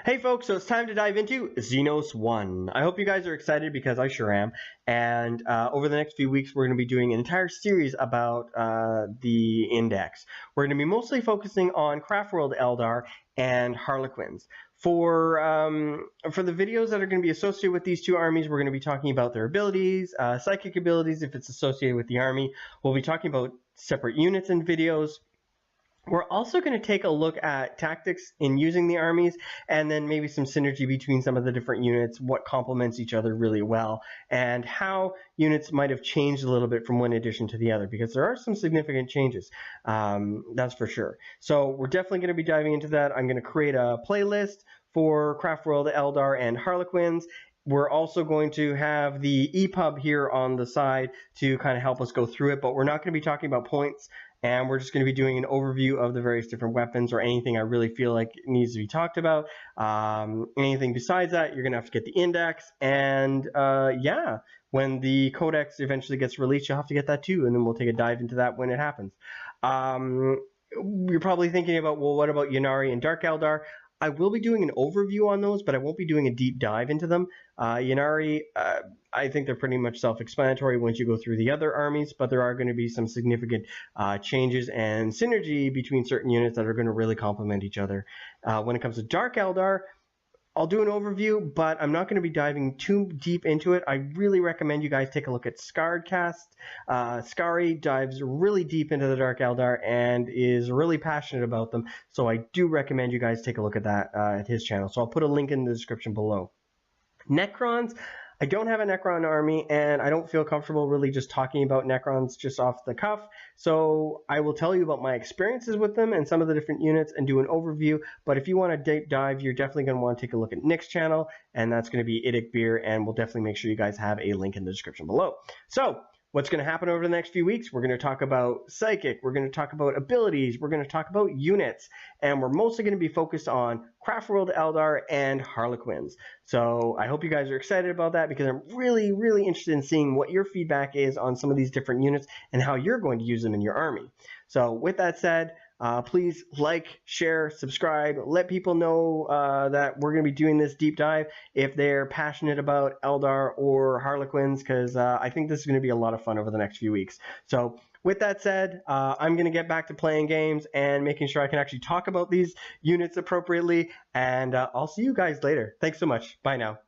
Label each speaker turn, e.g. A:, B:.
A: Hey folks, so it's time to dive into Xenos 1. I hope you guys are excited because I sure am. And over the next few weeks, we're going to be doing an entire series about the Index. We're going to be mostly focusing on Craftworld Eldar and Harlequins. For the videos that are going to be associated with these two armies, we're going to be talking about their abilities, psychic abilities if it's associated with the army. We'll be talking about separate units in videos. We're also going to take a look at tactics in using the armies, and then maybe some synergy between some of the different units, what complements each other really well, and how units might have changed a little bit from one edition to the other, because there are some significant changes, that's for sure. So we're definitely going to be diving into that. I'm going to create a playlist for Craftworld, Eldar, and Harlequins. We're also going to have the EPUB here on the side to kind of help us go through it, but we're not going to be talking about points, and we're just going to be doing an overview of the various different weapons or anything I really feel like needs to be talked about. Anything besides that, you're going to have to get the index, and yeah, when the codex eventually gets released, you'll have to get that too, and then we'll take a dive into that when it happens. You're probably thinking about, well, what about Ynnari and Dark Eldar? I will be doing an overview on those, but I won't be doing a deep dive into them. Ynnari, I think they're pretty much self-explanatory once you go through the other armies, but there are going to be some significant changes and synergy between certain units that are going to really complement each other. When it comes to Dark Eldar, I'll do an overview, but I'm not going to be diving too deep into it. I really recommend you guys take a look at Scarredcast. Scary dives really deep into the Dark Eldar and is really passionate about them, so I do recommend you guys take a look at that at his channel. So I'll put a link in the description below. Necrons. I don't have a Necron army, and I don't feel comfortable really just talking about Necrons just off the cuff, so I will tell you about my experiences with them and some of the different units and do an overview. But if you want to deep dive, you're definitely going to want to take a look at Nick's channel, and that's going to be Idic Beer, and we'll definitely make sure you guys have a link in the description below. So what's going to happen over the next few weeks? We're going to talk about Psychic, we're going to talk about abilities, we're going to talk about units, and we're mostly going to be focused on Craftworld Eldar and Harlequins. So I hope you guys are excited about that, because I'm really, really interested in seeing what your feedback is on some of these different units and how you're going to use them in your army. So with that said, please like, share, subscribe, let people know that we're going to be doing this deep dive if they're passionate about Eldar or Harlequins, because I think this is going to be a lot of fun over the next few weeks. So with that said, I'm going to get back to playing games and making sure I can actually talk about these units appropriately, and I'll see you guys later. Thanks so much. Bye now.